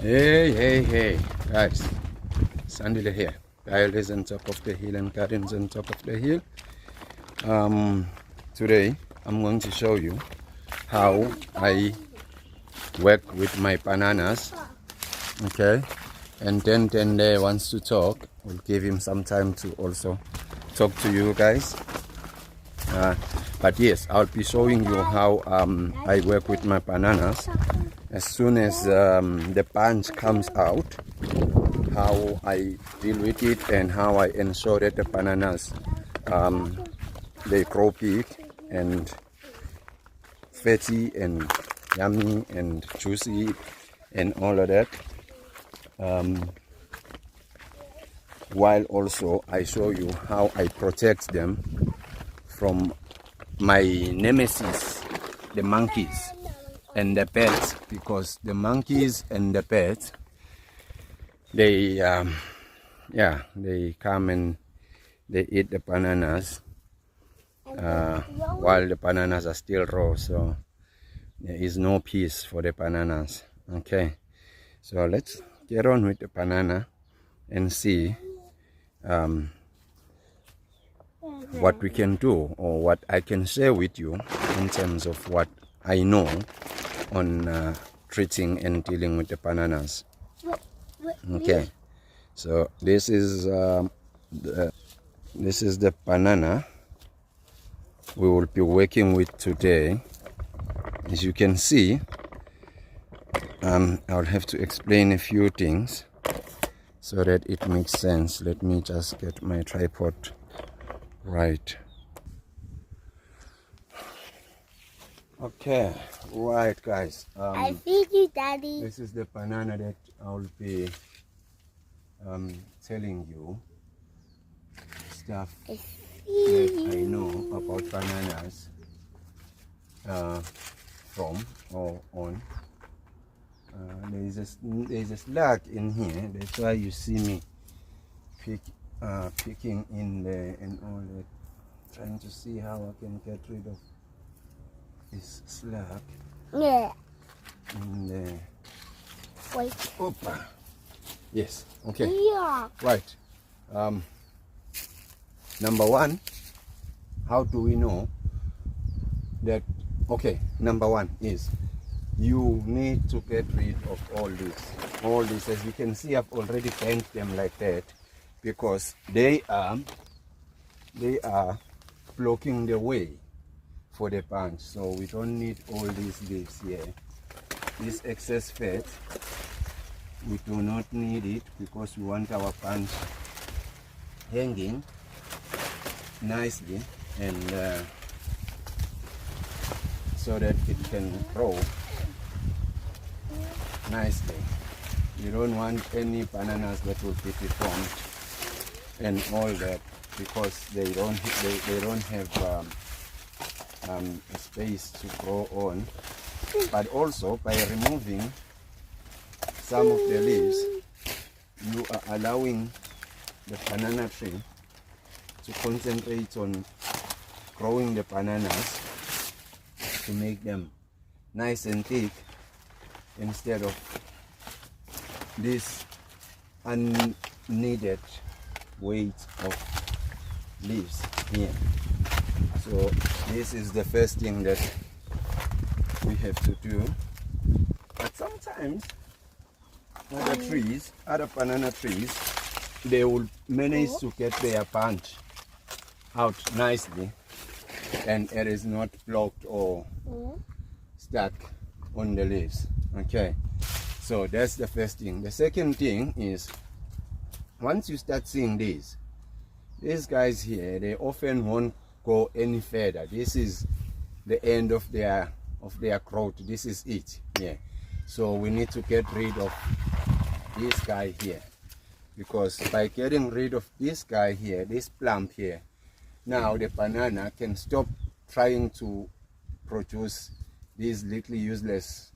Hey, guys, Sandile here. Kyle is on top of the hill and Karin's on top of the hill. Today I'm going to show you how I work with my bananas. Okay, and then Tende wants to talk. We'll give him some time to also talk to you guys. But yes, I'll be showing you how I work with my bananas. As soon as the bunch comes out, how I deal with it and how I ensure that the bananas they grow big and fatty and yummy and juicy and all of that. While also I show you how I protect them from my nemesis, the monkeys and the birds, because the monkeys and the birds, they come and they eat the bananas while the bananas are still raw, so there is no peace for the bananas. Okay, so let's get on with the banana and see what we can do or what I can share with you in terms of what I know on treating and dealing with the bananas. Okay, so this is the banana we will be working with today. As you can see, I'll have to explain a few things so that it makes sense. Let me just get my tripod right. Okay, right guys, I feed you, Daddy. this is the banana that I'll be telling you stuff that I know about bananas from or on. There's a slug in here, that's why you see me picking in there and all that, trying to see how I can get rid of this slug. Yeah. And Wait. Opa. Yes. Okay. Yeah. Right. Number one, how do we know that? Okay. Number one is you need to get rid of all this. All this, as you can see, I've already bent them like that because they are blocking the way for the bunch. So we don't need all these leaves here. This excess fat, we do not need it because we want our bunch hanging nicely and so that it can grow nicely. You don't want any bananas that will be deformed and all that because they don't have a space to grow on. But also by removing some of the leaves, you are allowing the banana tree to concentrate on growing the bananas to make them nice and thick instead of this unneeded weight of leaves here. So this is the first thing that we have to do. But sometimes other banana trees, they will manage to get their bunch out nicely and it is not blocked or stuck on the leaves. Okay, so that's the first thing. The second thing is, once you start seeing these guys here, they often won't go any further. This is the end of their growth. This is it. Yeah, so we need to get rid of this guy here, because by getting rid of this guy here, this plump here, now the banana can stop trying to produce these little useless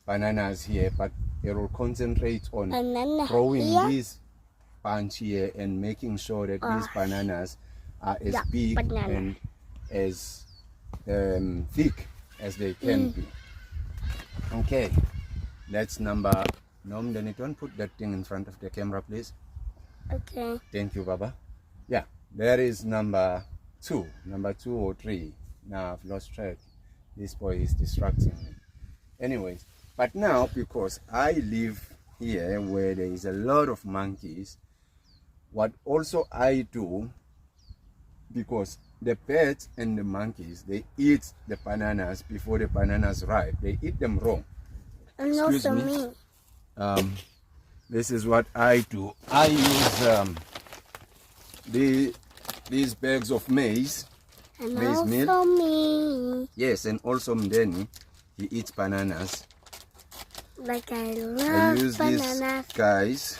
bananas here, but it will concentrate on growing this bunch here and making sure that these bananas are as big and as thick as they can be. Okay, that's number Nom, then don't put that thing in front of the camera, please. Okay. Thank you, Baba. Yeah, there is number two or three. Now I've lost track. This boy is distracting me. Anyways, but now because I live here where there is a lot of monkeys, what also I do, because the birds and the monkeys, they eat the bananas before the bananas ripe. They eat them raw. And Excuse also me. me. This is what I do. I use these bags of maize. And Maize also meal. me. Yes, and also Mdeni, he eats bananas. Like I I love use bananas. these guys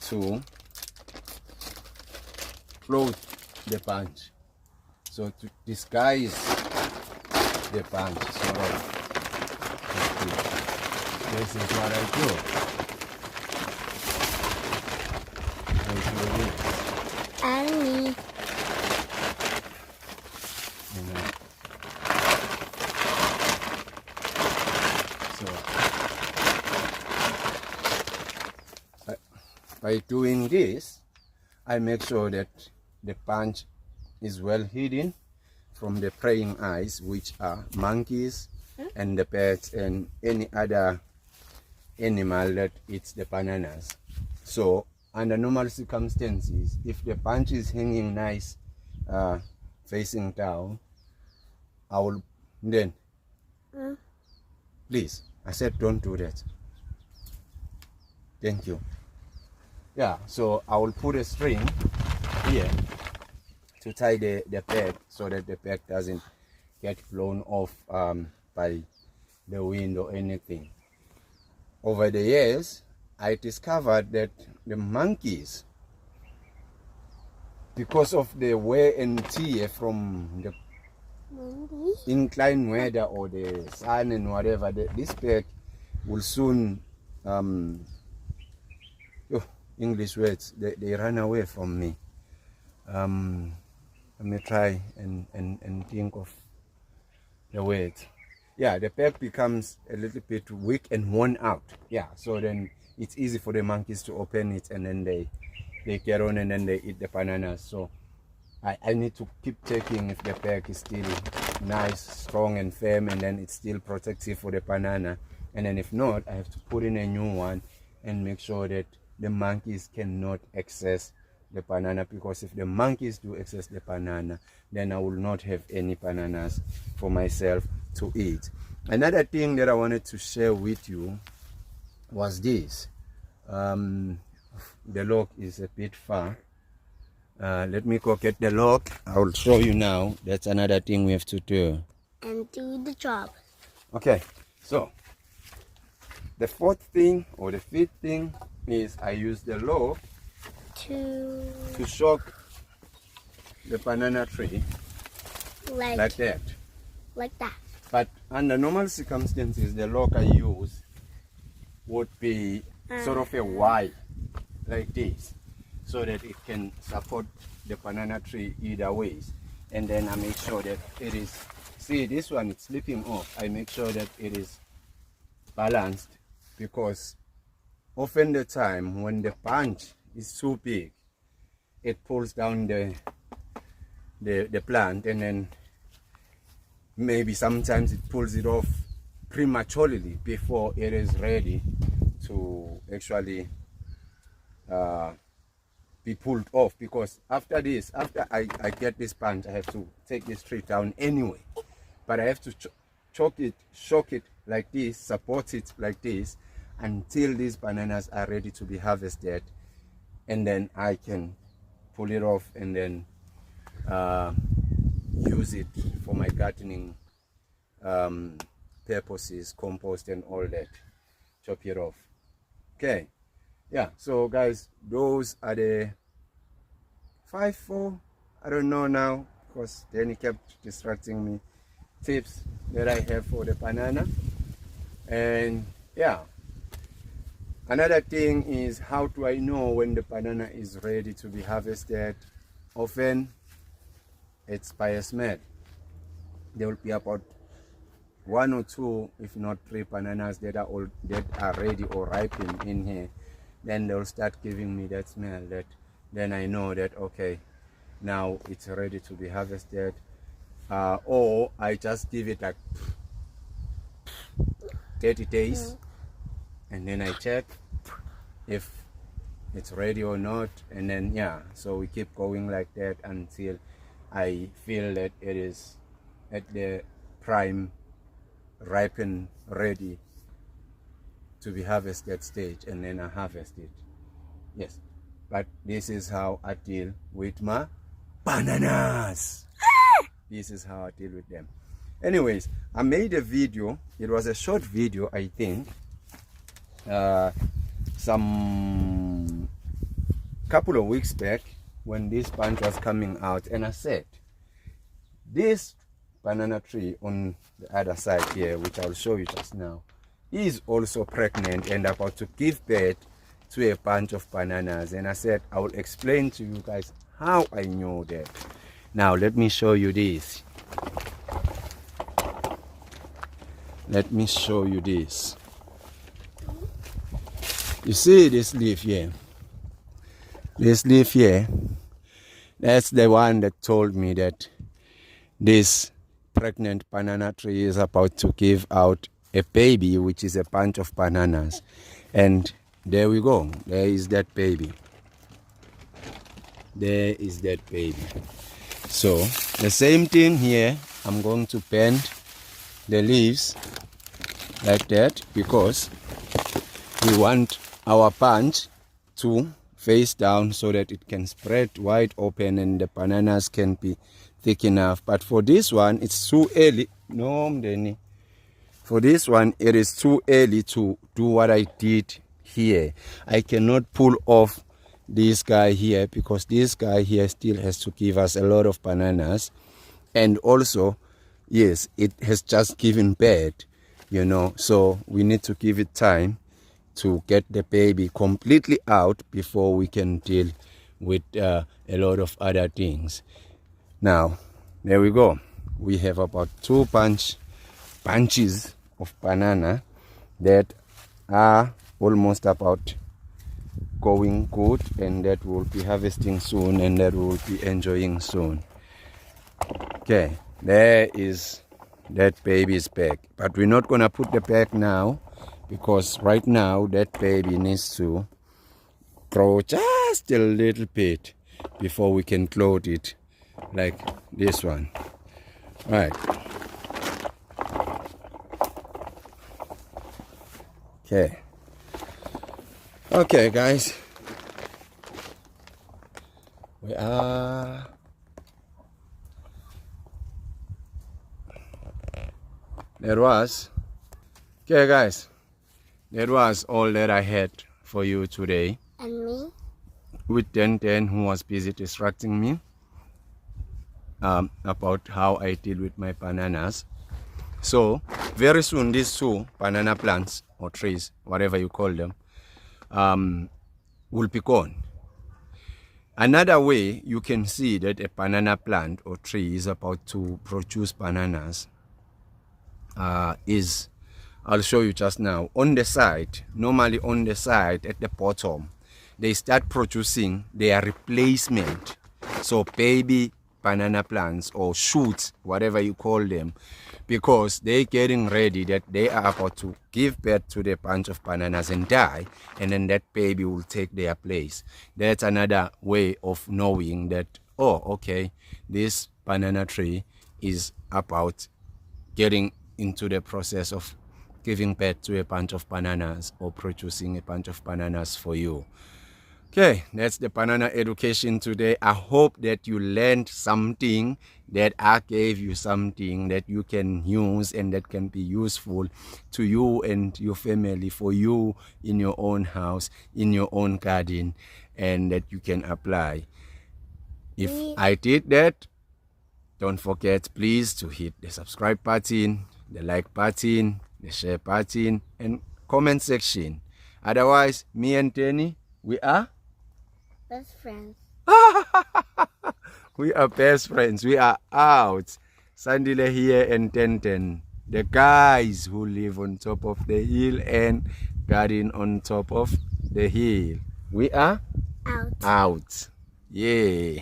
to clothe the punch. So to disguise the punch, sort of. This is what I do. I do this. And me. You know. So by doing this, I make sure that the punch is well hidden from the preying eyes, which are monkeys and the birds and any other animal that eats the bananas. So under normal circumstances, if the punch is hanging nice, facing down, I will then, please, I said don't do that. Thank you. Yeah, so I will put a string here to tie the peg so that the peg doesn't get blown off by the wind or anything. Over the years, I discovered that the monkeys, because of the wear and tear from the inclined weather or the sun and whatever, this peg will soon, English words, they run away from me. Let me try and think of the words. Yeah, the peg becomes a little bit weak and worn out. Yeah, so then it's easy for the monkeys to open it and then they get on and then they eat the bananas. So I need to keep checking if the peg is still nice, strong and firm, and then it's still protective for the banana. And then if not, I have to put in a new one and make sure that the monkeys cannot access the banana, because if the monkeys do access the banana, then I will not have any bananas for myself to eat. Another thing that I wanted to share with you was this. The log is a bit far. Let me go get the log. I will show you now. That's another thing we have to do. And do the job. Okay, so the fourth thing or the fifth thing is I use the log to shock the banana tree like that. Like that. But under normal circumstances, the log I use would be sort of a Y like this, so that it can support the banana tree either ways. And then I make sure that it is, see this one, it's slipping off. I make sure that it is balanced, because often the time when the punch is too big, it pulls down the plant, and then maybe sometimes it pulls it off prematurely before it is ready to actually be pulled off. Because after this, after I get this punch, I have to take this tree down anyway, but I have to shock it like this, support it like this until these bananas are ready to be harvested, and then I can pull it off and then use it for my gardening purposes, compost and all that. Chop it off. Okay, yeah, so guys, those are the 4 I don't know now, because then he kept distracting me, tips that I have for the banana. And yeah, another thing is, how do I know when the banana is ready to be harvested? Often it's by a smell. There will be about 1 or 2, if not 3 bananas that are ready or ripened in here, then they'll start giving me that smell. That then I know that okay, now it's ready to be harvested. Or I just give it like 30 days, and then I check if it's ready or not, and then yeah, so we keep going like that until I feel that it is at the prime, ripen, ready to be harvested stage, and then I harvest it. Yes, but this is how I deal with my bananas. This is how I deal with them. Anyways, I made a video. It was a short video, I think, some couple of weeks back when this bunch was coming out, and I said this banana tree on the other side here, which I'll show you just now, is also pregnant and about to give birth to a bunch of bananas. And I said I will explain to you guys how I know that. Now let me show you this. Let me show you this. You see this leaf here? This leaf here, that's the one that told me that this pregnant banana tree is about to give out a baby, which is a bunch of bananas. And there we go. There is that baby. There is that baby. So the same thing here. I'm going to bend the leaves like that because we want our bunch to face down so that it can spread wide open and the bananas can be thick enough. But for this one, it's too early. No, Mdeni. For this one, it is too early to do what I did here. I cannot pull off this guy here because this guy here still has to give us a lot of bananas. And also, yes, it has just given birth, you know, so we need to give it time to get the baby completely out before we can deal with a lot of other things. Now, there we go. We have about 2 bunches of banana that are almost about going good, and that we'll be harvesting soon and that we'll be enjoying soon. Okay, there is that baby's bag, but we're not gonna put the bag now because right now that baby needs to grow just a little bit before we can clothe it like this one. Right. Okay guys, we are okay guys, that was all that I had for you today. And me? With Ten, who was busy distracting me about how I deal with my bananas. So very soon these 2 banana plants or trees, whatever you call them, will be gone. Another way you can see that a banana plant or tree is about to produce bananas is, I'll show you just now. On the side, normally on the side at the bottom, they start producing their replacement. So baby banana plants or shoots, whatever you call them, because they're getting ready that they are about to give birth to the bunch of bananas and die, and then that baby will take their place. That's another way of knowing that, oh, okay, this banana tree is about getting into the process of giving birth to a bunch of bananas or producing a bunch of bananas for you. Okay, that's the banana education today. I hope that you learned something, that I gave you something that you can use and that can be useful to you and your family, for you in your own house, in your own garden, and that you can apply. If I did that, don't forget please to hit the subscribe button, the like button, the share button, and comment section. Otherwise, me and Tenny, we are best friends. We are best friends. We are out. Sandile here and Ten. the guys who live on top of the hill and garden on top of the hill. We are Out. out. Yeah.